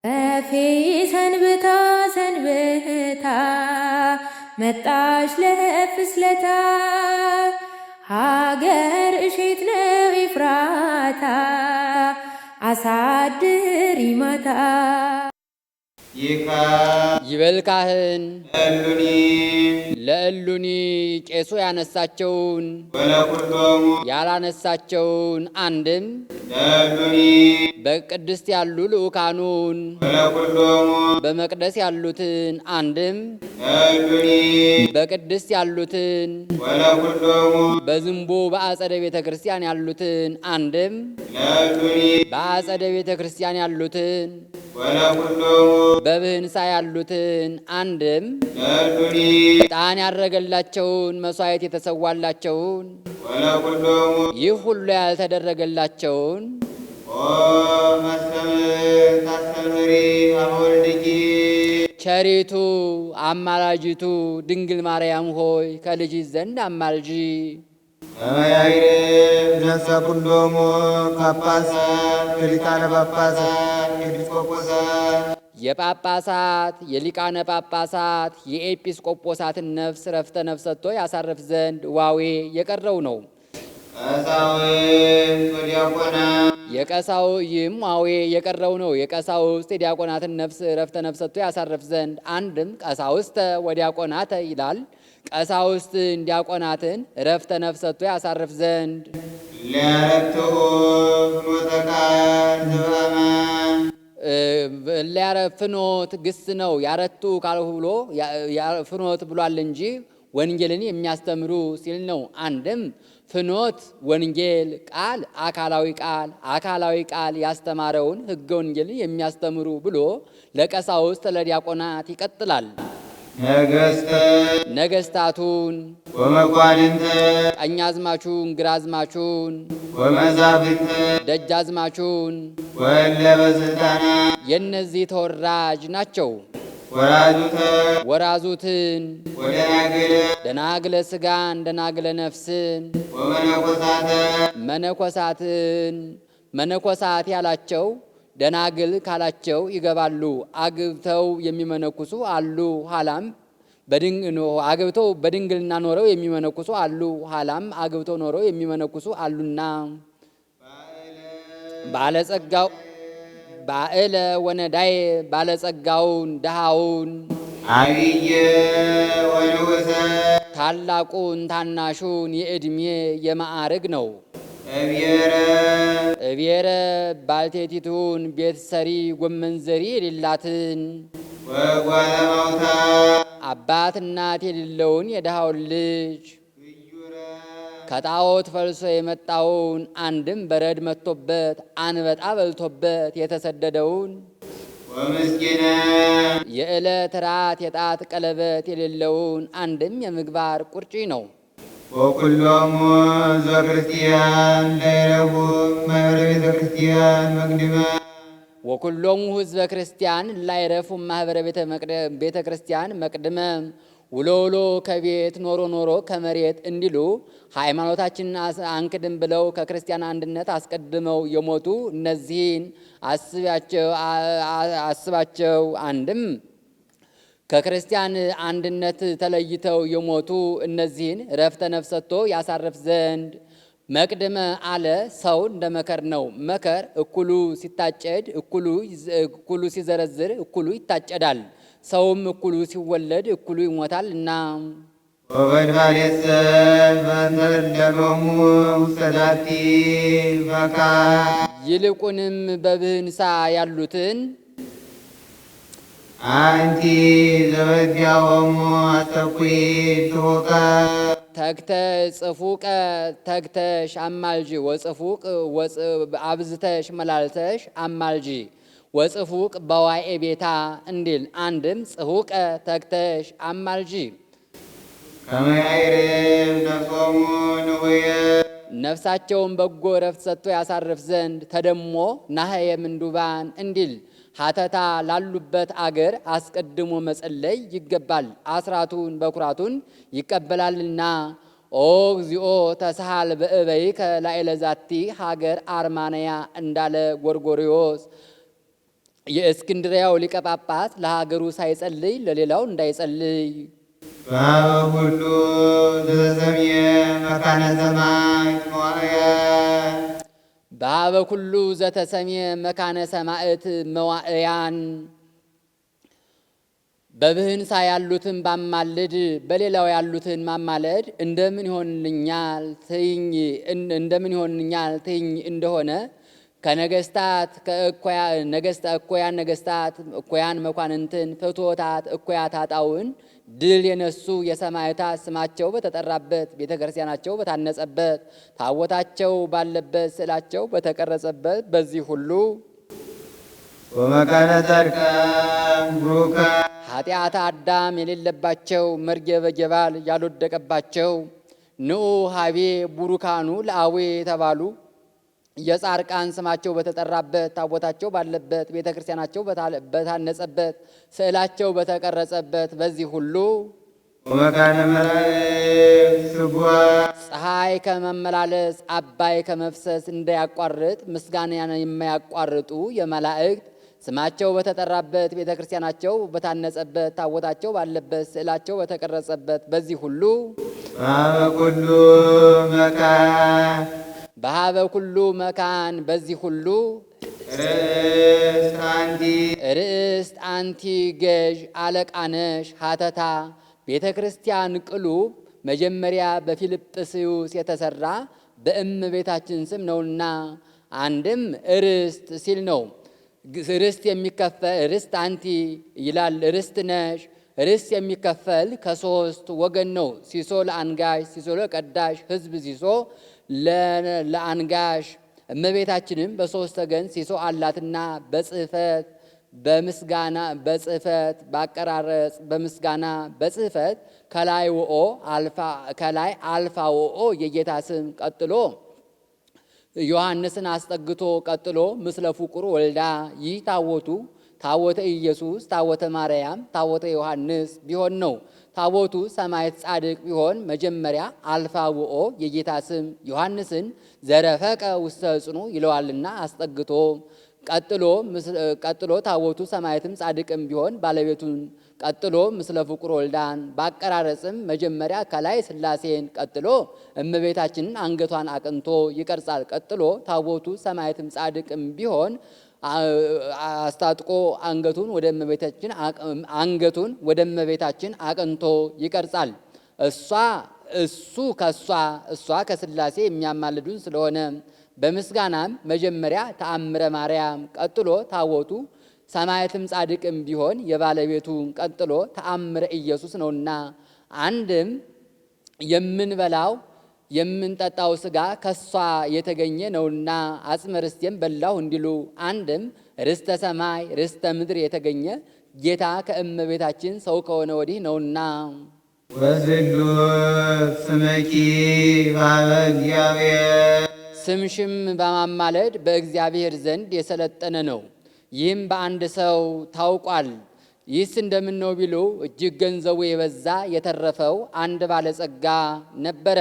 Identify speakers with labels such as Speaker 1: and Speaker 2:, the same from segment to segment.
Speaker 1: እፌ ሰንብታ ሰንብታ መጣሽ ለፍስለታ ሀገር እሼት ነው ኤፍራታ አሳድሪ ማታ
Speaker 2: ይበል ካህን ለእሉኒ ቄሱ ያነሳቸውን ያላነሳቸውን አንድም በቅድስት ያሉ ልኡካኑን በመቅደስ ያሉትን አንድም በቅድስት ያሉትን በዝንቡ በአጸደ ቤተ ክርስቲያን ያሉትን አንድም በአጸደ ቤተ ክርስቲያን ያሉትን በብህንሳ ያሉትን አንድም ዕጣን ያደረገላቸውን መሥዋዕት የተሰዋላቸውን ይህ ሁሉ ያልተደረገላቸውን ቸሪቱ አማላጅቱ ድንግል ማርያም ሆይ ከልጅሽ ዘንድ አማልጂ።
Speaker 3: ነሰኩሎሙ ጳጳሳት ሊቃነ ጳጳሳት ኤጲስቆጶሳት
Speaker 2: የጳጳሳት የሊቃነ ጳጳሳት የኤጲስቆጶሳትን ነፍስ ረፍተ ነፍስ ሰጥቶ ያሳርፍ ዘንድ ዋዌ የቀረው ነው። የቀሳውስት ዋዌ የቀረው ነው። የቀሳውስት የዲያቆናትን ነፍስ ረፍተ ነፍስ ሰጥቶ ያሳርፍ ዘንድ አንድም ቀሳውስተ ወዲያቆናተ ይላል። ቀሳውስትን ዲያቆናትን ረፍተ ነፍስ ሰጥቶ ያሳርፍ ዘንድ ፍኖት ግስ ነው። ያረቱ ካልሁ ብሎ ፍኖት ብሏል እንጂ ወንጌልን የሚያስተምሩ ሲል ነው። አንድም ፍኖት ወንጌል ቃል አካላዊ ቃል ያስተማረውን ሕገ ወንጌልን የሚያስተምሩ ብሎ ለቀሳውስት ለዲያቆናት ይቀጥላል። ነገስታቱን
Speaker 3: ወመኳንንተ
Speaker 2: ቀኛዝማቹን ግራዝማቹን
Speaker 3: ወመዛብንተ
Speaker 2: ደጃዝማቹን
Speaker 3: ወእለ በስልጣናት
Speaker 2: የእነዚህ ተወራጅ ናቸው። ወራዙትን ደናግለ ሥጋን ደናግለ ነፍስን መነኮሳት ያላቸው ደናግል ካላቸው ይገባሉ። አግብተው የሚመነኩሱ አሉ። ኋላም አግብተው በድንግልና ኖረው የሚመነኩሱ አሉ። ኋላም አግብተው ኖረው የሚመነኩሱ አሉና ባለጸጋው ባዕለ ወነዳይ ባለጸጋውን ድሃውን
Speaker 3: አብየ ወንዑሰ
Speaker 2: ታላቁን ታናሹን የዕድሜ የማዕርግ ነው። እብየረ ባልቴቲቱን ቤት ሰሪ ጎመን ዘሪ የሌላትን
Speaker 3: ወጓለማውታ
Speaker 2: አባት እናት የሌለውን የድሃውን ልጅ ከጣዖት ፈልሶ የመጣውን አንድም በረድ መጥቶበት አንበጣ በልቶበት የተሰደደውን
Speaker 3: ወምስኪነ
Speaker 2: የዕለት ራት የጣት ቀለበት የሌለውን አንድም የምግባር ቁርጪ ነው።
Speaker 3: ወኩሎሙ ዘክርስቲያን ላይረቡ ማኅበረ ቤተ ክርስቲያን መቅድመ
Speaker 2: ወኩሎሙ ሕዝበ ክርስቲያን ላይረፉ ማኅበረ ቤተ ክርስቲያን መቅድመ ውሎ ውሎ ከቤት ኖሮ ኖሮ ከመሬት እንዲሉ ሃይማኖታችንን አንክድም ብለው ከክርስቲያን አንድነት አስቀድመው የሞቱ እነዚህን አስባቸው። አንድም ከክርስቲያን አንድነት ተለይተው የሞቱ እነዚህን ረፍተ ነፍስ ሰጥቶ ያሳርፍ ዘንድ መቅድመ አለ። ሰው እንደ መከር ነው። መከር እኩሉ ሲታጨድ እኩሉ ሲዘረዝር እኩሉ ይታጨዳል። ሰውም እኩሉ ሲወለድ እኩሉ ይሞታል እና
Speaker 3: ወበድባሌሰ በንተለሎሙ ውስተ ዛቲ መካን
Speaker 2: ይልቁንም በብህንሳ ያሉትን
Speaker 3: አንቲ ዘበዚያሆሙ አስተኩይ ትሑቀ
Speaker 2: ጽፉቀ ተግተሽ አማልጂ ወጽፉቅ አብዝተሽ መላልተሽ አማልጂ ወጽፉቅ በዋኤ ቤታ እንዲል አንድም ጽፉቀ ተግተሽ አማልጂ
Speaker 3: ከመ ያዕርፍ ነፍሶሙ ንዑየ
Speaker 2: ነፍሳቸውን በጎ ረፍት ሰጥቶ ያሳርፍ ዘንድ ተደሞ ናህየ ምንዱባን እንዲል ሀተታ ላሉበት አገር አስቀድሞ መጸለይ ይገባል። አስራቱን በኩራቱን ይቀበላልና። ኦ እግዚኦ ተሳሃል በእበይከ ላዕለ ዛቲ ሀገር አርማንያ እንዳለ ጎርጎርዮስ የእስክንድሪያው ሊቀ ጳጳስ ለሀገሩ ሳይጸልይ ለሌላው እንዳይጸልይ
Speaker 3: በኀበ ኩሉ ዘተሰምየ መካነ ሰማይ መዋዕያ
Speaker 2: በኀበ ኩሉ ዘተሰምየ መካነ ሰማዕት መዋዕያን በብህንሳ ያሉትን ባማልድ በሌላው ያሉትን ማማለድ እንደምን ይሆንልኛል ትይኝ እንደሆነ ከነገስታት እኩያን ነገስታት እኩያን መኳንንትን ፍትወታት እኩያት ኃጣውዕን ድል የነሱ የሰማዕታት ስማቸው በተጠራበት ቤተ ክርስቲያናቸው በታነጸበት ታቦታቸው ባለበት ስዕላቸው በተቀረጸበት በዚህ ሁሉ
Speaker 3: ወመካነ ጻድቃን ቡሩካን
Speaker 2: ኃጢአት አዳም የሌለባቸው መርገበ ጀባል ያልወደቀባቸው ንዑ ሀቤ ቡሩካኑ ለአዌ የተባሉ የጻድቃን ስማቸው በተጠራበት ታቦታቸው ባለበት ቤተ ክርስቲያናቸው በታነጸበት ስዕላቸው በተቀረጸበት በዚህ ሁሉ
Speaker 3: ወመካነ መላእክት ስቡሐት
Speaker 2: ፀሐይ ከመመላለስ አባይ ከመፍሰስ እንዳያቋርጥ ምስጋናን የማያቋርጡ የመላእክት ስማቸው በተጠራበት ቤተ ክርስቲያናቸው በታነጸበት ታቦታቸው ባለበት ስዕላቸው በተቀረጸበት በዚህ ሁሉ በኀበ ኩሉ መካን በዚህ ሁሉ ርእስት አንቲ ገዥ አለቃነሽ ሀተታ ቤተ ክርስቲያን ቅሉብ መጀመሪያ በፊልጵስዩስ የተሰራ በእመቤታችን ስም ነውና አንድም ርስት ሲል ነው። ርስት የሚከፈል ርስት አንቲ ይላል። ርስት ነሽ። ርስት የሚከፈል ከሶስት ወገን ነው። ሲሶ ለአንጋሽ፣ ሲሶ ለቀዳሽ፣ ሕዝብ ሲሶ ለአንጋሽ። እመቤታችንም በሶስት ወገን ሲሶ አላትና በጽሕፈት በምስጋና በጽሕፈት ባቀራረጽ በምስጋና በጽሕፈት ከላይ ወኦ ከላይ አልፋ ወኦ የጌታ ስም ቀጥሎ ዮሐንስን አስጠግቶ ቀጥሎ ምስለ ፍቁር ወልዳ ይህ ታቦቱ ታቦተ ኢየሱስ ታቦተ ማርያም ታቦተ ዮሐንስ ቢሆን ነው። ታቦቱ ሰማዕት ጻድቅ ቢሆን መጀመሪያ አልፋ ወኦ የጌታ ስም ዮሐንስን ዘረፈቀ ውስተ ጽኑ ይለዋልና አስጠግቶ ቀጥሎ ታቦቱ ሰማዕትም ጻድቅም ቢሆን ባለቤቱን ቀጥሎ ምስለ ፍቁር ወልዳን ባቀራረጽም መጀመሪያ ከላይ ሥላሴን ቀጥሎ እመቤታችንን አንገቷን አቅንቶ ይቀርጻል። ቀጥሎ ታቦቱ ሰማዕትም ጻድቅም ቢሆን አስታጥቆ አንገቱን ወደ እመቤታችን አቅንቶ ይቀርጻል። እሷ ከሥላሴ የሚያማልዱን ስለሆነ በምስጋናም መጀመሪያ ተአምረ ማርያም ቀጥሎ ታቦቱ ሰማዕትም ጻድቅም ቢሆን የባለቤቱን ቀጥሎ ተአምረ ኢየሱስ ነውና አንድም የምንበላው የምንጠጣው ሥጋ ከሷ የተገኘ ነውና አጽመ ርስቴም በላሁ እንዲሉ አንድም ርስተ ሰማይ ርስተ ምድር የተገኘ ጌታ ከእመቤታችን ሰው ከሆነ ወዲህ ነውና
Speaker 3: ወስሉስ ስመኪ በኀበ እግዚአብሔር
Speaker 2: ስምሽም በማማለድ በእግዚአብሔር ዘንድ የሰለጠነ ነው። ይህም በአንድ ሰው ታውቋል። ይህስ እንደምን ነው ቢሉ እጅግ ገንዘቡ የበዛ የተረፈው አንድ ባለጸጋ ነበረ።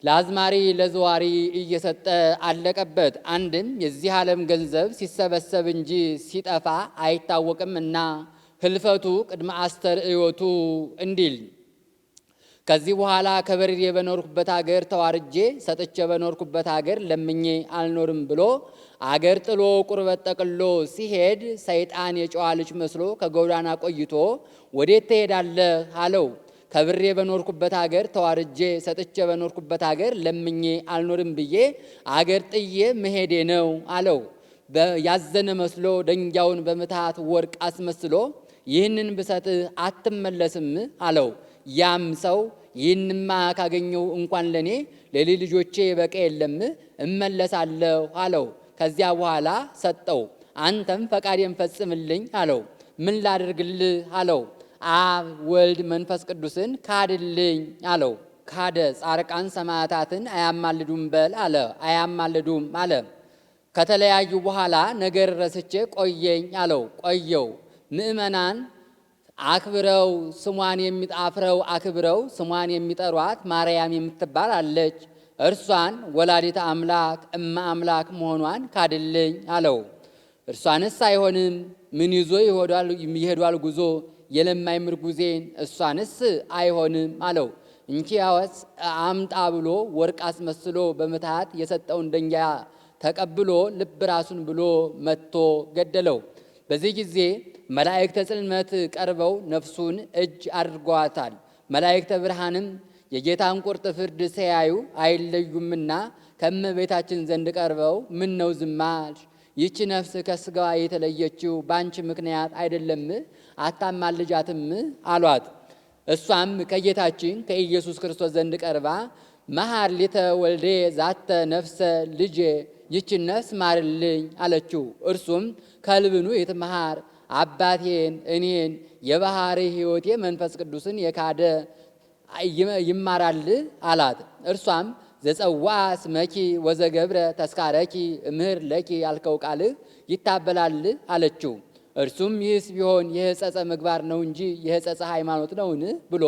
Speaker 2: ለአዝማሪ ለዘዋሪ እየሰጠ አለቀበት። አንድም የዚህ ዓለም ገንዘብ ሲሰበሰብ እንጂ ሲጠፋ አይታወቅምና ህልፈቱ ቅድመ አስተርእዮቱ እንዲል ከዚህ በኋላ ከበርሬ በኖርኩበት አገር ተዋርጄ ሰጥቼ በኖርኩበት አገር ለምኜ አልኖርም ብሎ አገር ጥሎ ቁርበት ጠቅሎ ሲሄድ ሰይጣን የጨዋ ልጅ መስሎ ከጎዳና ቆይቶ ወዴት ትሄዳለህ አለው። ከብሬ በኖርኩበት አገር ተዋርጄ ሰጥቼ በኖርኩበት አገር ለምኜ አልኖርም ብዬ አገር ጥዬ መሄዴ ነው አለው። ያዘነ መስሎ ደንጊያውን በምትሃት ወርቅ አስመስሎ ይህንን ብሰጥህ አትመለስም አለው። ያም ሰው ይህንማ ካገኘው እንኳን ለኔ ለሌሎች ልጆቼ በቃ የለም እመለሳለሁ አለው። ከዚያ በኋላ ሰጠው። አንተም ፈቃዴን ፈጽምልኝ አለው። ምን ላድርግልህ አለው። አብ ወልድ መንፈስ ቅዱስን ካድልኝ አለው። ካደ። ጻድቃን ሰማዕታትን አያማልዱም በል አለ። አያማልዱም አለ። ከተለያዩ በኋላ ነገር ረስቼ ቆየኝ አለው። ቆየው። ምእመናን አክብረው ስሟን የሚጣፍረው አክብረው ስሟን የሚጠሯት ማርያም የምትባል አለች። እርሷን ወላዲተ አምላክ እመ አምላክ መሆኗን ካድልኝ አለው። እርሷንስ አይሆንም፣ ምን ይዞ ይሄዷል ጉዞ የለማኝ ምርጉዜን፣ እሷንስ አይሆንም አለው። እንኪያወስ አምጣ ብሎ ወርቅ አስመስሎ በምትሃት የሰጠውን ደንጊያ ተቀብሎ ልብ ራሱን ብሎ መትቶ ገደለው። በዚህ ጊዜ መላእክተ ጽልመት ቀርበው ነፍሱን እጅ አድርገዋታል። መላእክተ ብርሃንም የጌታን ቁርጥ ፍርድ ሲያዩ አይለዩምና ከእመቤታችን ዘንድ ቀርበው ምን ነው ዝም አልሽ? ይህች ነፍስ ከሥጋዋ የተለየችው ባንቺ ምክንያት አይደለም? አታማልጃትም አሏት። እሷም ከጌታችን ከኢየሱስ ክርስቶስ ዘንድ ቀርባ መሐር ሊተ ወልዴ ዛተ ነፍሰ ልጄ፣ ይችን ነፍስ ማርልኝ አለችው። እርሱም ከልብኑ ይትመሃር አባቴን እኔን የባህሪ ሕይወቴ መንፈስ ቅዱስን የካደ ይማራል አላት። እርሷም ዘጸዋ ስመኪ ወዘገብረ ተስካረኪ እምህር ለኪ ያልከው ቃልህ ይታበላል አለችው። እርሱም ይህስ ቢሆን የሕጸጸ ምግባር ነው እንጂ የሕጸጸ ሃይማኖት ነውን ብሎ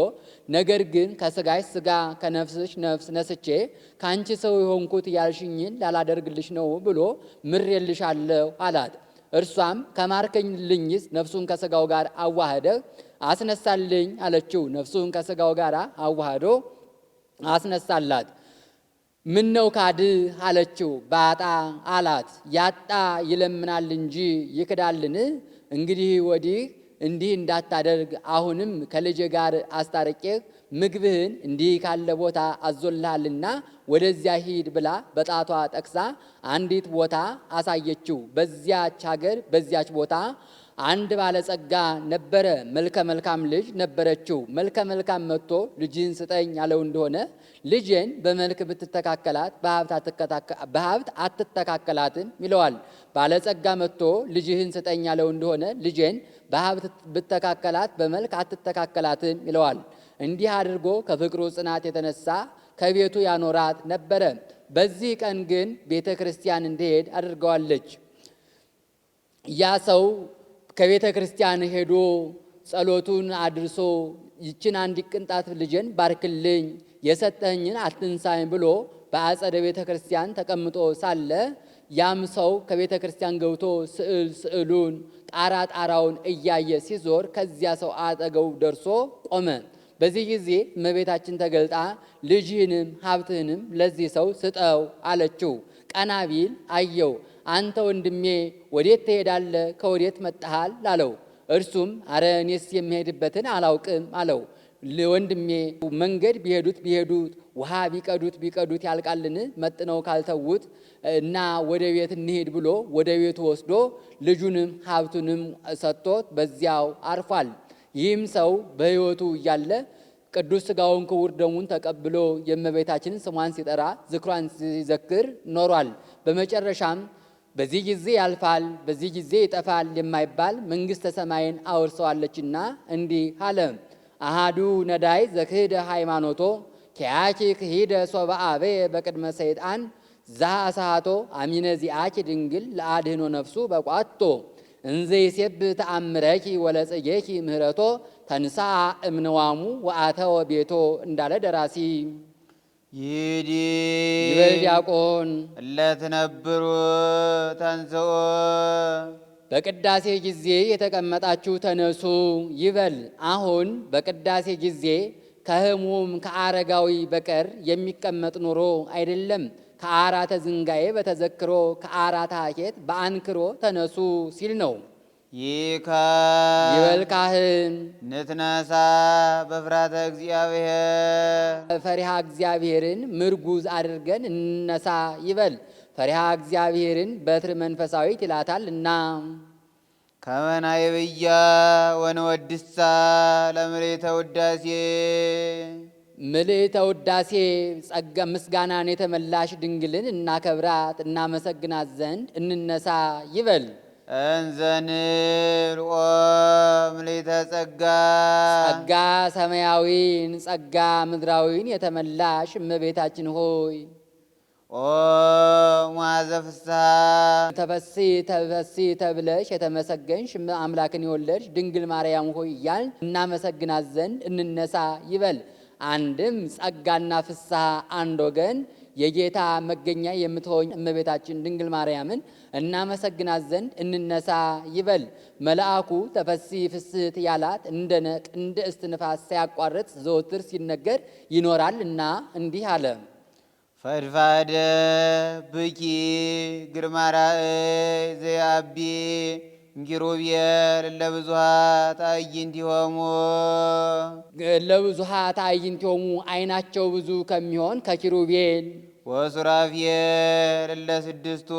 Speaker 2: ነገር ግን ከሥጋሽ ሥጋ ከነፍስሽ ነፍስ ነስቼ ከአንቺ ሰው የሆንኩት ያልሽኝን ላላደርግልሽ ነው ብሎ ምሬልሻለሁ አላት። እርሷም ከማርከኝልኝስ ነፍሱን ከሥጋው ጋር አዋህደህ አስነሳልኝ አለችው። ነፍሱን ከሥጋው ጋር አዋህዶ አስነሳላት። ምን ነው ካድህ አለችው። ባጣ አላት። ያጣ ይለምናል እንጂ ይክዳልን? እንግዲህ ወዲህ እንዲህ እንዳታደርግ አሁንም ከልጄ ጋር አስታርቄህ ምግብህን እንዲህ ካለ ቦታ አዞልሃልና ወደዚያ ሂድ ብላ በጣቷ ጠቅሳ አንዲት ቦታ አሳየችው። በዚያች ሀገር በዚያች ቦታ አንድ ባለጸጋ ነበረ። መልከ መልካም ልጅ ነበረችው። መልከ መልካም መጥቶ ልጅህን ስጠኝ ያለው እንደሆነ ልጄን በመልክ ብትተካከላት በሀብት አትተካከላትም ይለዋል። ባለጸጋ መጥቶ ልጅህን ስጠኝ ያለው እንደሆነ ልጄን በሀብት ብትተካከላት በመልክ አትተካከላትም ይለዋል። እንዲህ አድርጎ ከፍቅሩ ጽናት የተነሳ ከቤቱ ያኖራት ነበረ። በዚህ ቀን ግን ቤተ ክርስቲያን እንዲሄድ አድርገዋለች። ያ ሰው ከቤተ ክርስቲያን ሄዶ ጸሎቱን አድርሶ ይችን አንዲት ቅንጣት ልጄን ባርክልኝ የሰጠኝን አትንሳኝ ብሎ በአጸደ ቤተ ክርስቲያን ተቀምጦ ሳለ ያም ሰው ከቤተ ክርስቲያን ገብቶ ስዕሉን ጣራውን እያየ ሲዞር ከዚያ ሰው አጠገቡ ደርሶ ቆመ። በዚህ ጊዜ እመቤታችን ተገልጣ ልጅህንም ሀብትህንም ለዚህ ሰው ስጠው አለችው። ቀና ቢል አየው። አንተ ወንድሜ ወዴት ትሄዳለህ? ከወዴት መጣሃል? አለው። እርሱም አረ እኔስ የሚሄድበትን አላውቅም አለው። ወንድሜ መንገድ ቢሄዱት ውሃ ቢቀዱት ያልቃልን? መጥነው ካልተዉት እና ወደ ቤት እንሄድ ብሎ ወደ ቤቱ ወስዶ ልጁንም ሀብቱንም ሰጥቶት በዚያው አርፏል። ይህም ሰው በሕይወቱ እያለ ቅዱስ ሥጋውን ክቡር ደሙን ተቀብሎ የእመቤታችንን ስሟን ሲጠራ ዝክሯን ሲዘክር ኖሯል። በመጨረሻም በዚህ ጊዜ ያልፋል፣ በዚህ ጊዜ ይጠፋል የማይባል መንግሥተ ሰማይን አወርሰዋለችና እንዲህ አለ። አሃዱ ነዳይ ዘክህደ ሃይማኖቶ ከያኪ ክሂደ ሶበ አበየ በቅድመ ሰይጣን ዛ አሳሃቶ አሚነ ዚአኪ ድንግል ለአድህኖ ነፍሱ በቋቶ እንዘ ይሴብ ተአምረኪ ወለጽጌኪ ምህረቶ ተንሳ እምንዋሙ ወአተወ ቤቶ እንዳለ ደራሲ ይበል ዲያቆን
Speaker 3: እለትነብሩ ተንሥኡ
Speaker 2: በቅዳሴ ጊዜ የተቀመጣችሁ ተነሱ ይበል። አሁን በቅዳሴ ጊዜ ከሕሙም ከአረጋዊ በቀር የሚቀመጥ ኑሮ አይደለም። ከአራተ ዝንጋዬ በተዘክሮ ከአራተ ሀኬት በአንክሮ ተነሱ ሲል ነው።
Speaker 3: ይካ
Speaker 2: ይበል ካህን
Speaker 3: ንትነሳ በፍራተ እግዚአብሔር
Speaker 2: ፈሪሃ እግዚአብሔርን ምርጉዝ አድርገን እንነሳ ይበል። ፈሪሃ እግዚአብሔርን በትር መንፈሳዊት ይላታል እና
Speaker 3: ከመናይ ብያ ወንወድሳ ለምልዕተ ውዳሴ
Speaker 2: ምልዕተ ውዳሴ ጸጋ ምስጋናን የተመላሽ ድንግልን እናከብራት እናመሰግናት ዘንድ እንነሳ ይበል።
Speaker 3: እንዘንል ኦ ምልዕተ ጸጋ
Speaker 2: ጸጋ ሰማያዊን ጸጋ ምድራዊን የተመላሽ እመቤታችን ሆይ
Speaker 3: ኦ ሙዓዘ ፍስሐ
Speaker 2: ተፈሲ ተብለሽ የተመሰገንሽ አምላክን የወለድሽ ድንግል ማርያም ሆይ እያልን እናመሰግናት ዘንድ እንነሳ ይበል። አንድም ጸጋና ፍስሐ አንድ ወገን የጌታ መገኛ የምትሆኝ እመቤታችን ድንግል ማርያምን እናመሰግናት ዘንድ እንነሳ ይበል። መልአኩ ተፈሲ ፍስሕት ያላት እንደ ነቅ እንደ እስትንፋስ ሳያቋርጥ ዘወትር ሲነገር ይኖራልና እንዲህ አለ።
Speaker 3: ፈድፋደ ብኪ ግርማ ራእይ ዘያቢ ኪሩቤል ለብዙኃት አዕይንቲሆሙ
Speaker 2: ዓይናቸው ብዙ ከሚሆን ከኪሩቤል
Speaker 3: ወሱራፌል ለስድስቱ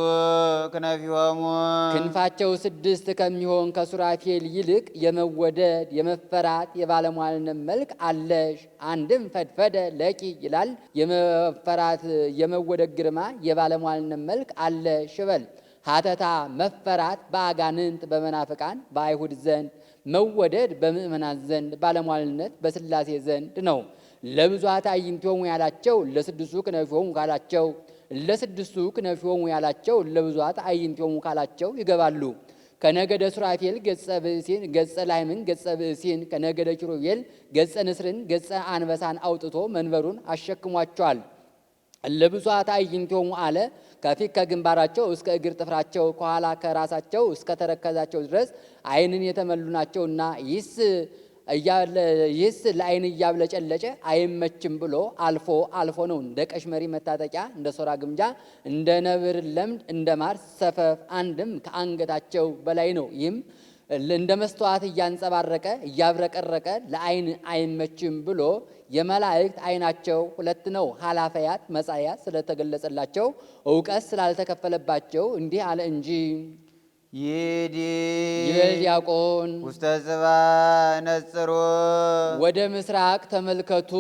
Speaker 3: ክነፊሆሙ
Speaker 2: ክንፋቸው 6 ከሚሆን ከሱራፌል ይልቅ የመወደድ የመፈራት የባለሟልነት መልክ አለሽ። አንድም ፈድፈደ ለኪ ይላል። የመፈራት የመወደድ ግርማ የባለሟልነት መልክ አለሽ በል። ሀተታ መፈራት በአጋንንት በመናፍቃን በአይሁድ ዘንድ፣ መወደድ በምእመናን ዘንድ፣ ባለሟልነት በሥላሴ ዘንድ ነው። ለብዙኃት አዕይንቲሆሙ ያላቸው ለስድስቱ ክነፊሆሙ ካላቸው፣ ለስድስቱ ክነፊሆሙ ያላቸው ለብዙኃት አዕይንቲሆሙ ካላቸው ይገባሉ። ከነገደ ሱራፌል ገጸ ብእሲን ገጸ ላይምን ገጸ ብእሲን ከነገደ ኪሩቤል ገጸ ንስርን ገጸ አንበሳን አውጥቶ መንበሩን አሸክሟቸዋል። ለብዙኃት አዕይንቲሆሙ አለ ከፊት ከግንባራቸው እስከ እግር ጥፍራቸው ከኋላ ከራሳቸው እስከ ተረከዛቸው ድረስ ዓይንን የተመሉ ናቸውና ይህስ ለዓይን እያብለጨለጨ አይመችም ብሎ አልፎ ነው። እንደ ቀሽመሪ መታጠቂያ እንደ ሶራ ግምጃ እንደ ነብር ለምድ እንደ ማር ሰፈፍ አንድም ከአንገታቸው በላይ ነው። ይህም እንደ መስተዋት እያንጸባረቀ እያብረቀረቀ ለዓይን አይመችም ብሎ የመላእክት ዓይናቸው 2 ነው። ኃላፊያት መጻያት ስለተገለጸላቸው እውቀት ስላልተከፈለባቸው እንዲህ አለ እንጂ
Speaker 3: ይዲ
Speaker 2: ይበል ዲያቆን
Speaker 3: ውስተ ጽባ ነጽሮ
Speaker 2: ወደ ምስራቅ ተመልከቱ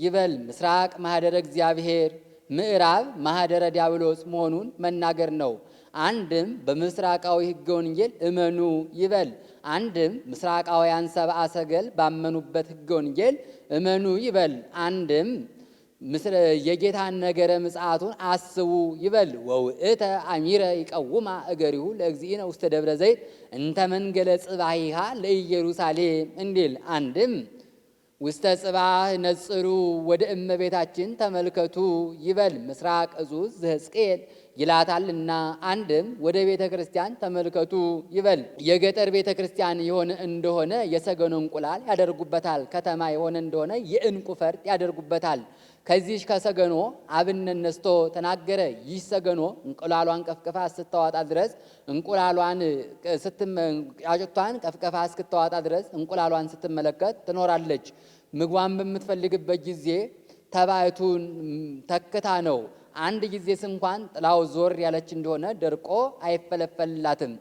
Speaker 2: ይበል። ምስራቅ ማኅደረ እግዚአብሔር፣ ምዕራብ ማኅደረ ዲያብሎስ መሆኑን መናገር ነው። አንድም በምስራቃዊ ሕገ ወንጌል እመኑ ይበል። አንድም ምስራቃውያን ሰብአ ሰገል ባመኑበት ሕገ ወንጌል እመኑ ይበል። አንድም የጌታን ነገረ ምጽአቱን አስቡ ይበል። ወውእተ አሚረ ይቀውማ እገሪሁ ለእግዚእነ ውስተ ደብረ ዘይት እንተ መንገለ ጽባሂሃ ለኢየሩሳሌም እንዲል። አንድም ውስተ ጽባህ ነጽሩ ወደ እመቤታችን ተመልከቱ ይበል። ምስራቅ እዙዝ ዘሕዝቅኤል ይላታልና። አንድም ወደ ቤተ ክርስቲያን ተመልከቱ ይበል። የገጠር ቤተ ክርስቲያን የሆነ እንደሆነ የሰገኖ እንቁላል ያደርጉበታል። ከተማ የሆነ እንደሆነ የዕንቁ ፈርጥ ያደርጉበታል። ከዚህ ከሰገኖ አብነት ነስቶ ተናገረ። ይህ ሰገኖ እንቁላሏን ቀፍቀፋ እስክታወጣ ድረስ እንቁላሏን ጫጩቷን ቀፍቀፋ እስክታወጣ ድረስ እንቁላሏን ስትመለከት ትኖራለች። ምግቧን በምትፈልግበት ጊዜ ተባይቱን ተክታ ነው። አንድ ጊዜስ እንኳን ጥላው ዞር ያለች እንደሆነ ደርቆ አይፈለፈልላትም።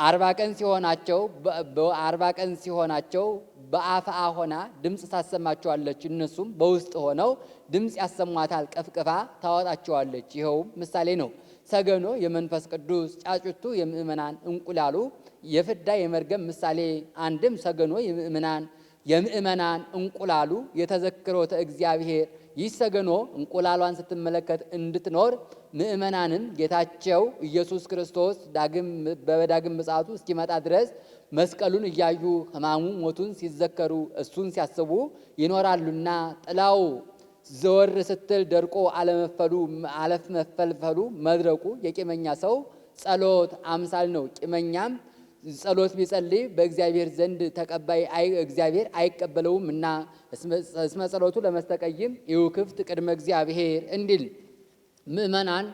Speaker 2: 40 ቀን ሲሆናቸው በአፍአ ሆና ድምፅ ታሰማቸዋለች። እነሱም በውስጥ ሆነው ድምፅ ያሰሟታል። ቀፍቅፋ ታወጣቸዋለች። ይኸውም ምሳሌ ነው። ሰገኖ የመንፈስ ቅዱስ፣ ጫጩቱ የምእመናን፣ እንቁላሉ የፍዳ የመርገም ምሳሌ። አንድም ሰገኖ የምእመናን እንቁላሉ የተዘክሮተ እግዚአብሔር። ይህ ሰገኖ እንቁላሏን ስትመለከት እንድትኖር ምእመናንም ጌታቸው ኢየሱስ ክርስቶስ በዳግም ምጽአቱ እስኪመጣ ድረስ መስቀሉን እያዩ ሕማሙ ሞቱን ሲዘከሩ እሱን ሲያስቡ ይኖራሉና። ጥላው ዘወር ስትል ደርቆ አለፍ መፈልፈሉ መድረቁ የቂመኛ ሰው ጸሎት አምሳል ነው። ቂመኛም ጸሎት ቢጸልይ በእግዚአብሔር ዘንድ ተቀባይ እግዚአብሔር አይቀበለውም እና እስመ ጸሎቱ ለመስተቀይም ይውክፍት ቅድመ እግዚአብሔር እንዲል። ምእመናን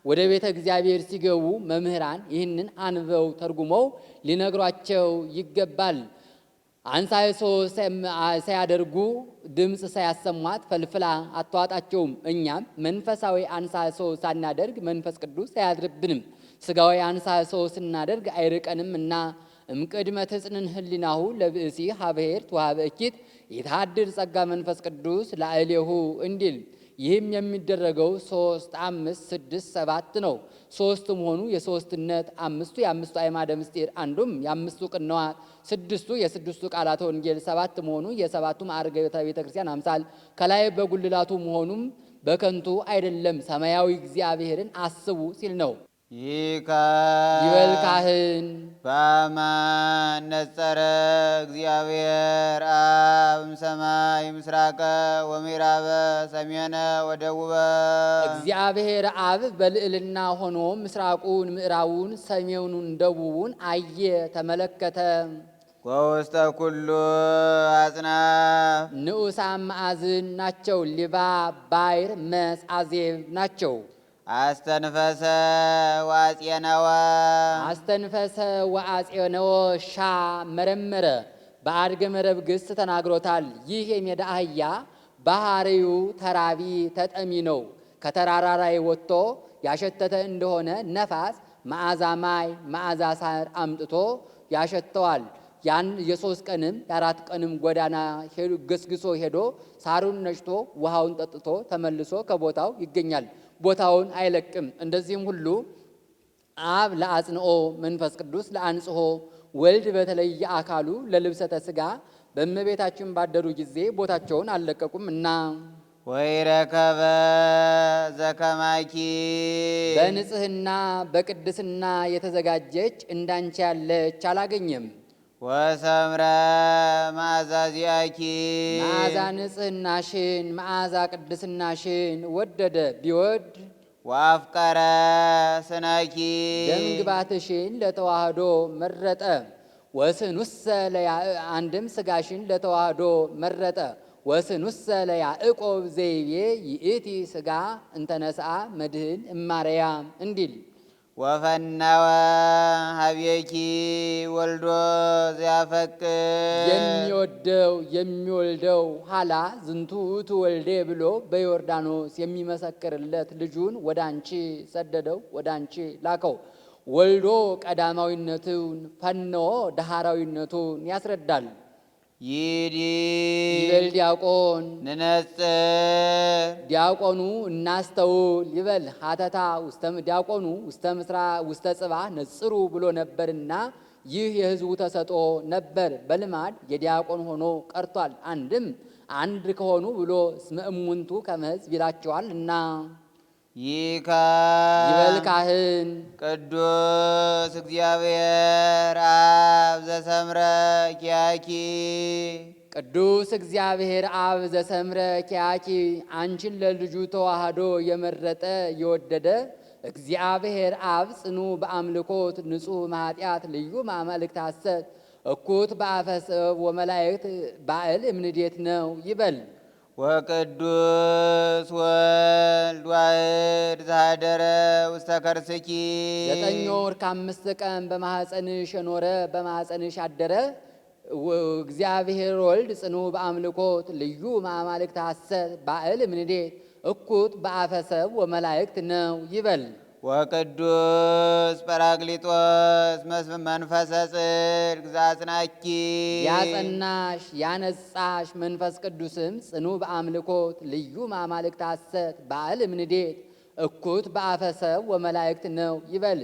Speaker 2: ወደ ቤተ እግዚአብሔር ሲገቡ መምህራን ይህንን አንበው ተርጉመው ሊነግሯቸው ይገባል። አንሳሶ ሳያደርጉ ድምፅ ሳያሰሟት ፈልፍላ አትዋጣቸውም። እኛም መንፈሳዊ አንሳሶ ሳናደርግ መንፈስ ቅዱስ አያድርብንም። ስጋዊ አንሳሶ ስናደርግ አይርቀንም እና እምቅድመ ትጽንን ህሊናሁ ለብእሲ ሀብሔር ተዋህበ እኪት ይታድር ጸጋ መንፈስ ቅዱስ ላዕሌሁ እንዲል። ይህም የሚደረገው 3፣ 5፣ 6፣ 7 ነው። 3 መሆኑ የሶስትነት፣ 5ቱ የአምስቱ አዕማደ ምስጢር፣ አንዱም የአምስቱ ቅንዋት፣ 6ቱ የስድስቱ ቃላተ ወንጌል፣ 7 መሆኑ የሰባቱ ማዕርገ ቤተ ክርስቲያን አምሳል፣ ከላይ በጉልላቱ መሆኑም በከንቱ አይደለም ሰማያዊ እግዚአብሔርን አስቡ ሲል ነው።
Speaker 3: ይካ
Speaker 2: ይበል ካህን
Speaker 3: በአማን ነጸረ እግዚአብሔር አብ እምሰማይ ምስራቀ ወምዕራበ ሰሜነ ወደቡበ።
Speaker 2: እግዚአብሔር አብ በልዕልና ሆኖ ምስራቁን፣ ምዕራቡን፣ ሰሜኑን፣ ደቡቡን አየ፣ ተመለከተ።
Speaker 3: ወውስተ ኩሉ አጽናፍ
Speaker 2: ንዑሳን ማዕዝን ናቸው። ሊባ፣ ባይር፣ መስ፣ አዜብ ናቸው።
Speaker 3: አስተንፈሰ ወአጼነወ
Speaker 2: አስተንፈሰ ወአጼነወ ሻ መረመረ። በአድገ መረብ ግስ ተናግሮታል። ይህ የሜዳ አህያ ባህሪው ተራቢ ተጠሚ ነው። ከተራራ ላይ ወጥቶ ያሸተተ እንደሆነ ነፋስ መዓዛ ማይ መዓዛ ሳር አምጥቶ ያሸተዋል። ያን የ3 ቀንም የ4 ቀንም ጎዳና ገስግሶ ሄዶ ሳሩን ነጭቶ ውሃውን ጠጥቶ ተመልሶ ከቦታው ይገኛል። ቦታውን አይለቅም። እንደዚህም ሁሉ አብ ለአጽንኦ መንፈስ ቅዱስ ለአንጽሖ ወልድ በተለየ አካሉ ለልብሰተ ሥጋ በእመቤታችን ባደሩ ጊዜ ቦታቸውን አልለቀቁም እና
Speaker 3: ወይረከበ ዘከማኪ
Speaker 2: በንጽህና በቅድስና የተዘጋጀች እንዳንቺ ያለች አላገኘም።
Speaker 3: ወሰምረ መዓዛ ዚአኪ
Speaker 2: መዓዛ ንጽህናሽን መዓዛ ቅድስናሽን ወደደ። ቢወድ
Speaker 3: ወአፍቀረ ስነኪ
Speaker 2: ደምግባትሽን ለተዋህዶ መረጠ። ወስኑሰ አንድም ስጋሽን ለተዋህዶ መረጠ። ወስኑሰ ለያዕቆብ ዘይቤ ይእቲ ስጋ እንተነስአ መድህን እማርያም እንዲል
Speaker 3: ወፈነወ ሀቤኪ ወልዶ ዚያፈቅር
Speaker 2: የሚወልደው ኋላ ዝንቱ ውእቱ ወልዴ ብሎ በዮርዳኖስ የሚመሰክርለት ልጁን ወደ አንቺ ሰደደው፣ ወደ አንቺ ላከው። ወልዶ ቀዳማዊነቱን ፈነወ ዳህራዊነቱን ያስረዳል።
Speaker 3: ይዲ
Speaker 2: ይበል ዲያቆን
Speaker 3: ንነጽር
Speaker 2: ዲያቆኑ እናስተውል ይበል ሀተታ ዲያቆኑ ውስተ ጽባህ ነጽሩ ብሎ ነበርና ይህ የሕዝቡ ተሰጥኦ ነበር። በልማድ የዲያቆን ሆኖ ቀርቷል። አንድም አንድ ከሆኑ ብሎ እስመ እሙንቱ ከመ ሕዝብ ይላቸዋል እና
Speaker 3: ይካ
Speaker 2: ይበል ካህን
Speaker 3: ቅዱስ እግዚአብሔር አብ ዘሰምረ ኪያኪ
Speaker 2: ቅዱስ እግዚአብሔር አብ ዘሰምረ ኪያኪ አንቺን ለልጁ ተዋህዶ የመረጠ የወደደ እግዚአብሔር አብ ጽኑ በአምልኮት ንጹሕ ማኃጢአት ልዩ ማመልክት ሐሰት እኩት በአፈሰብ ወመላእክት ባዕል እምንዴት ነው ይበል።
Speaker 3: ወቅዱስ ወልድ ዋሕድ ዘኀደረ ውስተ ከርስኪ
Speaker 2: 9 ወር ከ5 ቀን በማኅፀንሽ የኖረ በማኅፀንሽ አደረ እግዚአብሔር ወልድ ጽኑ በአምልኮት ልዩ ማማልክት ሐሰት ባዕል እምንዴት እኩት በአፈሰብ ወመላእክት ነው ይበል።
Speaker 3: ወቅዱስ ጰራቅሊጦስ መንፈሰ ጽድቅ ዘአጽናኪ
Speaker 2: ያጸናሽ ያነጻሽ መንፈስ ቅዱስም ጽኑ በአምልኮት ልዩ ማማልክት ሐሰት ባዕል እምንዴት እኩት በአፈሰብ ወመላእክት ነው ይበል።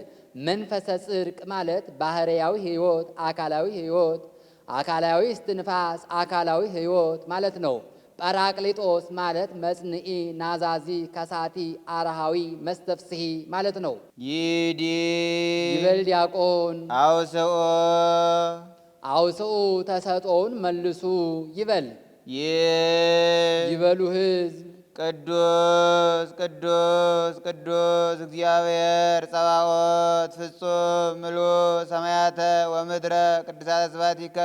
Speaker 2: መንፈሰ ጽድቅ ማለት ባህርያዊ ሕይወት፣ አካላዊ ሕይወት፣ አካላዊ እስትንፋስ፣ አካላዊ ሕይወት ማለት ነው። ጰራቅሊጦስ ማለት መጽንዒ፣ ናዛዚ፣ ከሳቲ፣ አርሃዊ፣ መስተፍስሒ ማለት ነው።
Speaker 3: ይዲ
Speaker 2: ይበል ዲያቆን
Speaker 3: አውስኦ
Speaker 2: አውስኡ ተሰጦውን መልሱ ይበል። ይበሉ ሕዝብ
Speaker 3: ቅዱስ ቅዱስ ቅዱስ እግዚአብሔር ጸባኦት ፍጹም ምሉእ ሰማያተ ወምድረ ቅዱሳተ ስብሐቲከ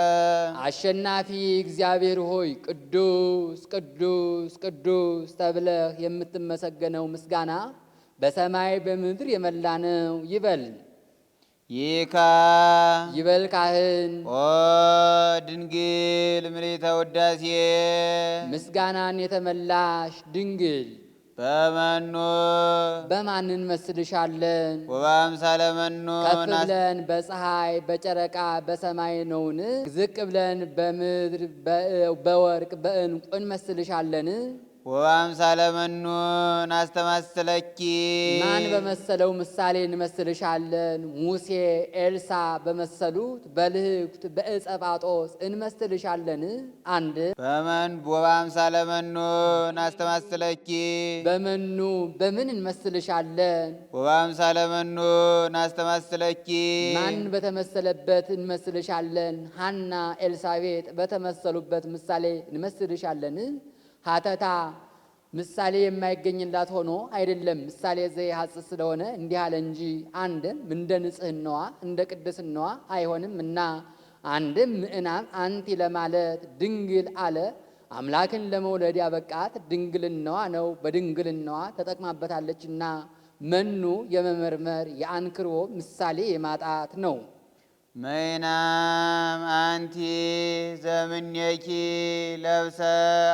Speaker 2: አሸናፊ እግዚአብሔር ሆይ ቅዱስ ቅዱስ ቅዱስ ተብለህ የምትመሰገነው ምስጋና በሰማይ በምድር የመላ ነው ይበል።
Speaker 3: ይካ
Speaker 2: ይበል ካህን
Speaker 3: ኦ ድንግል ምልዕተ ውዳሴ
Speaker 2: ምስጋናን የተመላሽ ድንግል
Speaker 3: በመኑ
Speaker 2: በማን እንመስልሻለን?
Speaker 3: ወበአምሳለ መኑ
Speaker 2: ከፍ ብለን በፀሐይ በጨረቃ በሰማይ ነውን? ዝቅ ብለን በምድር በወርቅ በዕንቁ እንመስልሻለን?
Speaker 3: ወአምሳለ መኑ ናስተማስለኪ
Speaker 2: ማን በመሰለው ምሳሌ እንመስልሻለን? ሙሴ ኤልሳ በመሰሉት በልህኩት በዕፀ ጳጦስ እንመስልሻለን? አንድ
Speaker 3: በመን ወአምሳለ መኑ ናስተማስለኪ
Speaker 2: በመኑ በምን እንመስልሻለን?
Speaker 3: ወአምሳለ መኑ ናስተማስለኪ
Speaker 2: ማን በተመሰለበት እንመስልሻለን? ሐና ኤልሳቤጥ በተመሰሉበት ምሳሌ እንመስልሻለን? ሀተታ ምሳሌ የማይገኝላት ሆኖ አይደለም፣ ምሳሌ ዘየሐጽጽ ስለሆነ እንዲህ አለ እንጂ አንድም እንደ ንጽሕናዋ እንደ ቅድስናዋ አይሆንም እና አንድም ምዕናም አንቲ ለማለት ድንግል አለ። አምላክን ለመውለድ ያበቃት ድንግልናዋ ነው፣ በድንግልናዋ ተጠቅማበታለችና መኑ የመመርመር የአንክሮ ምሳሌ የማጣት ነው።
Speaker 3: መይናም አንቲ ዘምኔኪ ለብሰ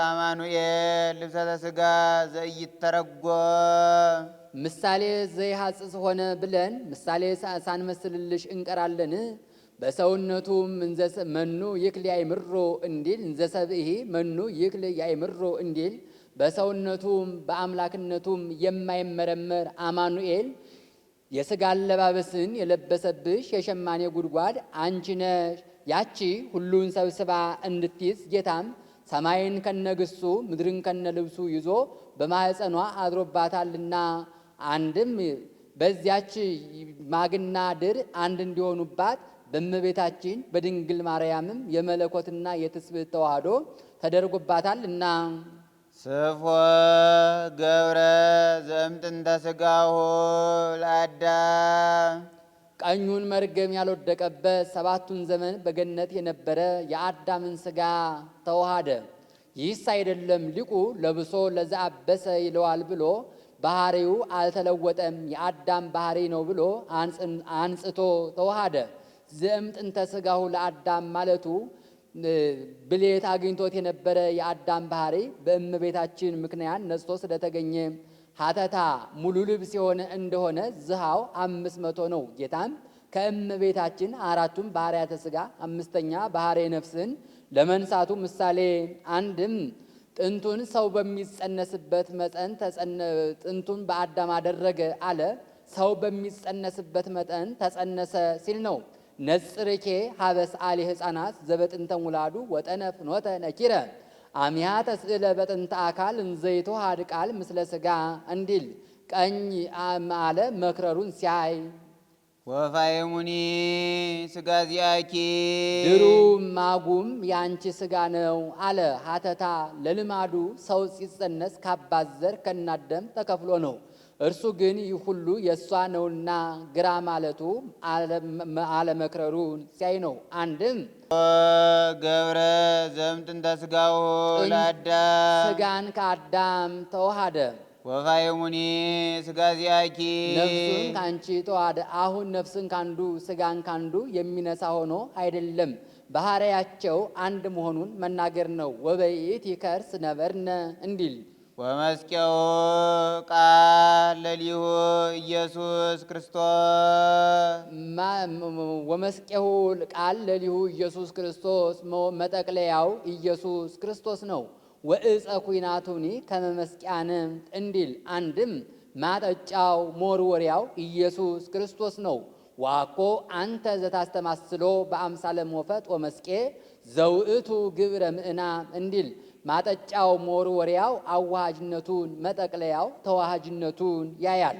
Speaker 3: አማኑኤል ልብሰተ ሥጋ ዘኢይተረጎም
Speaker 2: ምሳሌ ዘይሐጽጽ ሆነ ብለን ምሳሌ ሳንመስልልሽ እንቀራለን። በሰውነቱም መኑ ይክል ያይምሮ እንዲል እንዘሰብእሂ መኑ ይክል ያይምሮ እንዲል በሰውነቱም በአምላክነቱም የማይመረመር አማኑኤል የሥጋ አለባበስን የለበሰብሽ የሸማኔ ጉድጓድ አንቺ ነሽ። ያቺ ሁሉን ሰብስባ እንድትይዝ ጌታም ሰማይን ከነግሱ ምድርን ከነልብሱ ይዞ በማኅፀኗ አድሮባታልና አንድም በዚያች ማግና ድር አንድ እንዲሆኑባት በእመቤታችን በድንግል ማርያምም የመለኮትና የትስብእት ተዋህዶ ተደርጎባታልና
Speaker 3: ስፎ ገብረ ዘእምጥንተ ሥጋሁ ለአዳም
Speaker 2: ቀኙን መርገም ያልወደቀበት ሰባቱን ዘመን በገነት የነበረ የአዳምን ሥጋ ተዋሃደ። ይህስ አይደለም ሊቁ ለብሶ ለዘአበሰ ይለዋል ብሎ ባህሪው አልተለወጠም የአዳም ባህሪ ነው ብሎ አንጽቶ ተዋሃደ። ዘእምጥንተ ሥጋሁ ለአዳም ማለቱ ብሌት አግኝቶት የነበረ የአዳም ባህሪ በእመቤታችን ምክንያት ነጽቶ ስለተገኘ ሀተታ ሙሉ ልብስ የሆነ እንደሆነ ዝሃው 500 ነው። ጌታም ከእመቤታችን አራቱን ባህርያተ ሥጋ አምስተኛ ባህሪ ነፍስን ለመንሳቱ ምሳሌ አንድም ጥንቱን ሰው በሚጸነስበት መጠን ጥንቱን በአዳም አደረገ አለ። ሰው በሚጸነስበት መጠን ተጸነሰ ሲል ነው። ነጽርኬ ሀበስ አሊ ሕፃናት ዘበጥንተ ሙላዱ ወጠነ ፍኖተ ነኪረ አሚያ ተስእለ በጥንተ አካል እንዘይቶ ሀድቃል ምስለ ሥጋ እንዲል ቀኝ አለ መክረሩን ሲያይ
Speaker 3: ወፋየሙኒ ሥጋ ዚአኪ
Speaker 2: ድሩም ማጉም ያንቺ ሥጋ ነው አለ። ሀተታ ለልማዱ ሰው ሲጸነስ ከአባት ዘር ከእናት ደም ተከፍሎ ነው። እርሱ ግን ይህ ሁሉ የእሷ ነውና ግራ ማለቱ አለመክረሩን ሲያይ ነው። አንድም
Speaker 3: ገብረ ዘእምጥንተ ሥጋሁ ለአዳም
Speaker 2: ሥጋን ከአዳም ተዋሃደ።
Speaker 3: ወፋየሙኒ ሥጋ ዚአኪ
Speaker 2: ነፍሱን ካንቺ ተዋሃደ። አሁን ነፍስን ካንዱ ሥጋን ካንዱ የሚነሳ ሆኖ አይደለም፣ ባህሪያቸው አንድ መሆኑን መናገር ነው። ወበይእቲ ከርስ ነበርነ እንዲል
Speaker 3: ወመስቀው ቃል ለሊሁ ኢየሱስ ክርስቶስ
Speaker 2: ወመስቀሁ ቃል ለሊሁ ኢየሱስ ክርስቶስ መጠቅለያው ኢየሱስ ክርስቶስ ነው። ወእፀ ኩናቱኒ ከመመስቂያንም እንዲል አንድም ማጠጫው ሞርወሪያው ኢየሱስ ክርስቶስ ነው። ዋኮ አንተ ዘታስተማስሎ በአምሳለ ሞፈጥ ወመስቄ ዘውእቱ ግብረ ምዕናም እንዲል ማጠጫው መወርወሪያው አዋሃጅነቱን መጠቅለያው ተዋሃጅነቱን ያያል።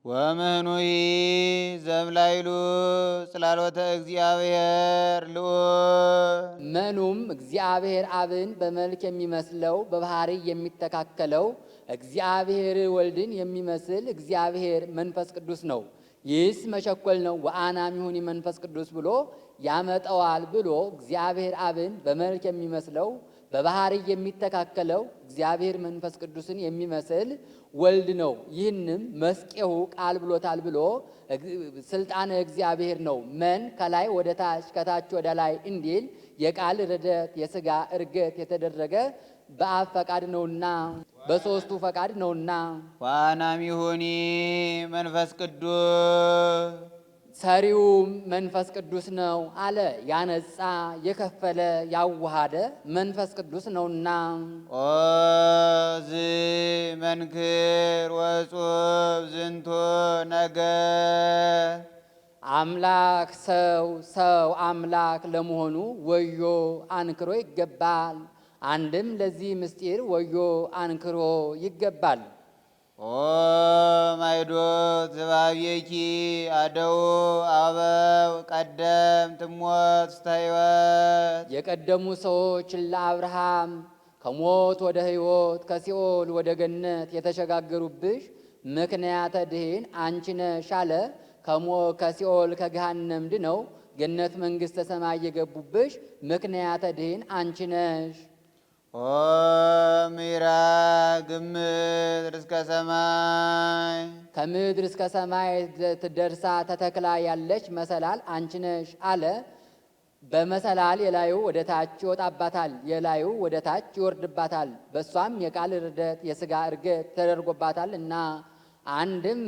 Speaker 3: ወምህኑይ ዘምላይሉ ጽላሎተ እግዚአብሔር ልዑል
Speaker 2: መኑም እግዚአብሔር አብን በመልክ የሚመስለው በባህሪ የሚተካከለው እግዚአብሔር ወልድን የሚመስል እግዚአብሔር መንፈስ ቅዱስ ነው። ይህስ መቸኮል ነው። ወአናሚሁኒ መንፈስ ቅዱስ ብሎ ያመጣዋል ብሎ እግዚአብሔር አብን በመልክ የሚመስለው በባህሪ የሚተካከለው እግዚአብሔር መንፈስ ቅዱስን የሚመስል ወልድ ነው። ይህንም መስቄሁ ቃል ብሎታል ብሎ ስልጣነ እግዚአብሔር ነው። መን ከላይ ወደ ታች ከታች ወደ ላይ እንዲል የቃል ርደት የሥጋ እርገት የተደረገ በአብ ፈቃድ ነውና በሦስቱ ፈቃድ ነውና።
Speaker 3: ወአናሚሁኒ መንፈስ ቅዱስ
Speaker 2: ሰሪውም መንፈስ ቅዱስ ነው አለ። ያነጻ የከፈለ ያዋሃደ መንፈስ ቅዱስ ነውና።
Speaker 3: ኦ ዝ መንክር ወጹብ ዝንቱ ነገር
Speaker 2: አምላክ ሰው ሰው አምላክ ለመሆኑ ወዮ አንክሮ ይገባል። አንድም ለዚህ ምስጢር ወዮ አንክሮ ይገባል።
Speaker 3: ኦ ማይዶት ዝባብየኪ አደው አበው ቀደም ትሞት ውስተ ሕይወት
Speaker 2: የቀደሙ ሰዎች ለአብርሃም ከሞት ወደ ሕይወት ከሲኦል ወደ ገነት የተሸጋገሩብሽ ምክንያተ ድኅን አንቺ ነሽ አለ። ከሲኦል ከገሃነም ድነው ገነት መንግሥተ ሰማይ የገቡብሽ ምክንያተ ድኅን አንቺ ነሽ።
Speaker 3: ኦ ምሕራ ግምድር እስከ ሰማይ
Speaker 2: ከምድር እስከ ሰማይ ትደርሳ ተተክላ ያለች መሰላል አንቺ ነሽ አለ። በመሰላል የላዩ ወደ ታች ይወጣባታል፣ የላዩ ወደ ታች ይወርድባታል። በሷም የቃል ርደት የሥጋ እርገት ተደርጎባታል እና አንድም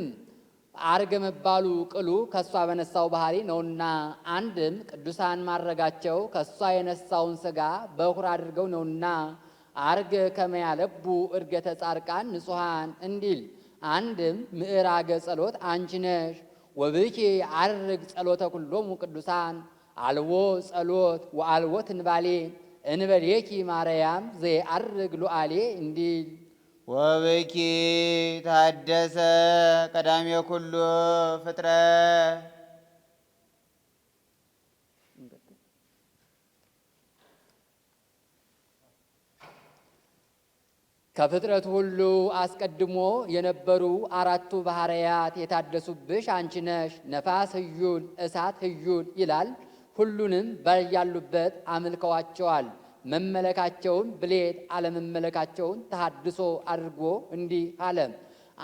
Speaker 2: አርገ መባሉ ቅሉ ከሷ በነሳው ባህሪ ነውና፣ አንድም ቅዱሳን ማድረጋቸው ከሷ የነሳውን ሥጋ በኩር አድርገው ነውና። አርገ ከመያለቡ እርገተ ጻርቃን ንጹሐን እንዲል አንድም ምዕራገ ጸሎት አንቺ ነሽ። ወብኪ አርግ ጸሎተ ኩሎሙ ቅዱሳን አልቦ ጸሎት ወአልቦ ትንባሌ እንበሌኪ ማርያም ዘየዐርግ ሉዓሌ እንዲል
Speaker 3: ወብኪ ታደሰ ቀዳሜ ኩሉ ፍጥረት
Speaker 2: ከፍጥረት ሁሉ አስቀድሞ የነበሩ አራቱ ባህርያት የታደሱብሽ አንቺ ነሽ። ነፋስ ህዩል፣ እሳት ህዩል ይላል። ሁሉንም በያሉበት አምልከዋቸዋል። መመለካቸውን ብሌት አለመመለካቸውን ተሐድሶ አድርጎ እንዲህ አለ።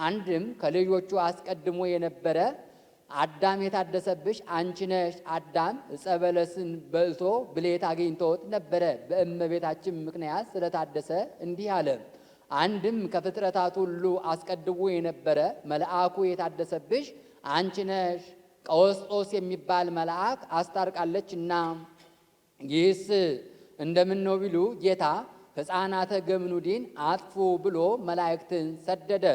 Speaker 2: አንድም ከልጆቹ አስቀድሞ የነበረ አዳም የታደሰብሽ አንቺ ነሽ። አዳም ዕፀ በለስን በልቶ ብሌት አግኝቶት ነበረ። በእመቤታችን ምክንያት ስለታደሰ እንዲህ አለ። አንድም ከፍጥረታት ሁሉ አስቀድሞ የነበረ መልአኩ የታደሰብሽ አንቺ ነሽ። ቀወስጦስ የሚባል መልአክ አስታርቃለችና። ይህስ እንደምን ነው ቢሉ ጌታ ሕፃናተ ገምኑዲን አጥፉ ብሎ መላእክትን ሰደደ።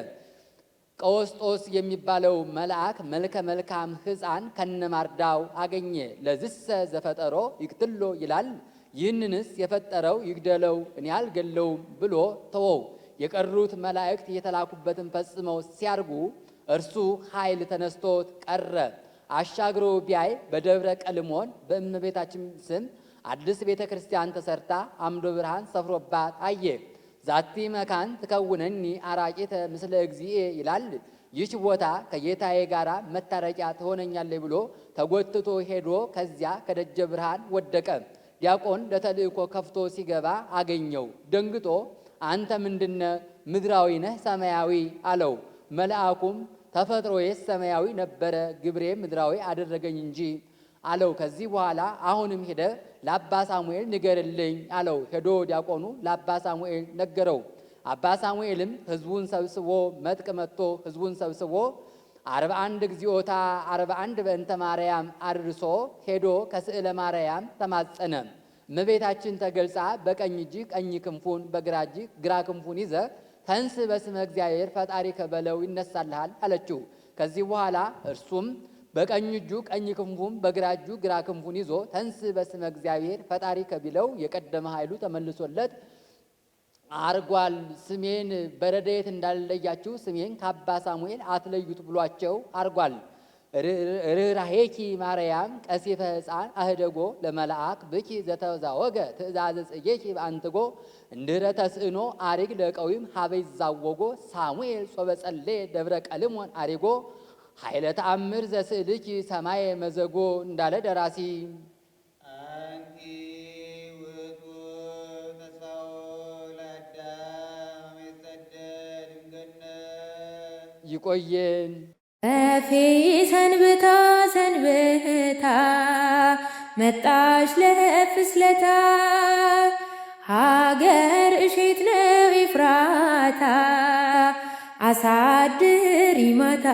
Speaker 2: ቀወስጦስ የሚባለው መልአክ መልከ መልካም ሕፃን ከነማርዳው አገኘ። ለዝሰ ዘፈጠሮ ይቅትሎ ይላል። ይህንንስ የፈጠረው ይግደለው እኔ አልገለውም ብሎ ተወው። የቀሩት መላእክት የተላኩበትን ፈጽመው ሲያርጉ እርሱ ኃይል ተነስቶት ቀረ። አሻግሮ ቢያይ በደብረ ቀልሞን በእመቤታችን ስም አዲስ ቤተ ክርስቲያን ተሰርታ አምዶ ብርሃን ሰፍሮባት አየ። ዛቲ መካን ትከውነኒ አራቂተ ምስለ እግዚእ ይላል። ይህች ቦታ ከጌታዬ ጋር መታረቂያ ትሆነኛለች ብሎ ተጎትቶ ሄዶ ከዚያ ከደጀ ብርሃን ወደቀ። ዲያቆን ለተልእኮ ከፍቶ ሲገባ አገኘው። ደንግጦ አንተ ምንድነ ምድራዊ ነህ ሰማያዊ አለው። መልአኩም ተፈጥሮዬስ ሰማያዊ ነበረ፣ ግብሬ ምድራዊ አደረገኝ እንጂ አለው። ከዚህ በኋላ አሁንም ሄደ ለአባ ሳሙኤል ንገርልኝ አለው። ሄዶ ዲያቆኑ ለአባ ሳሙኤል ነገረው። አባ ሳሙኤልም ሕዝቡን ሰብስቦ መጥቅ መጥቶ ሕዝቡን ሰብስቦ 41 እግዚኦታ 41 በእንተ ማርያም አድርሶ ሄዶ ከስዕለ ማርያም ተማጸነ። እመቤታችን ተገልጻ በቀኝ እጅ ቀኝ ክንፉን በግራ እጅ ግራ ክንፉን ይዘ ተንስ በስመ እግዚአብሔር ፈጣሪ ከበለው ይነሳልሃል አለችው። ከዚህ በኋላ እርሱም በቀኝ እጁ ቀኝ ክንፉን በግራ እጁ ግራ ክንፉን ይዞ ተንስ በስመ እግዚአብሔር ፈጣሪ ከቢለው የቀደመ ኃይሉ ተመልሶለት አርጓል። ስሜን በረድኤት እንዳልለያችሁ ስሜን ከአባ ሳሙኤል አትለዩት ብሏቸው አርጓል። ርኅራኄኪ ማርያም ቀሲፈ ሕፃን አህደጎ ለመልአክ ብኪ ዘተዛወገ ትእዛዘ ጽጌኪ በአንትጎ እንድረ ተስእኖ አሪግ ለቀዊም ሀበይ ዛወጎ ሳሙኤል ሶበጸሌ ደብረ ቀልሞን አሪጎ ኃይለ ተአምር ዘስእልኪ ሰማይ መዘጎ እንዳለ ደራሲ።
Speaker 3: አንቲ ውእቱ ተስፋው ለአዳም የጸደድ እምገነት
Speaker 2: ይቆየን።
Speaker 1: እፌ ሰንብታ ሰንብታ መጣች ለፍስለታ ሀገር እሼት ነው ኤፍራታ አሳድሪ ማታ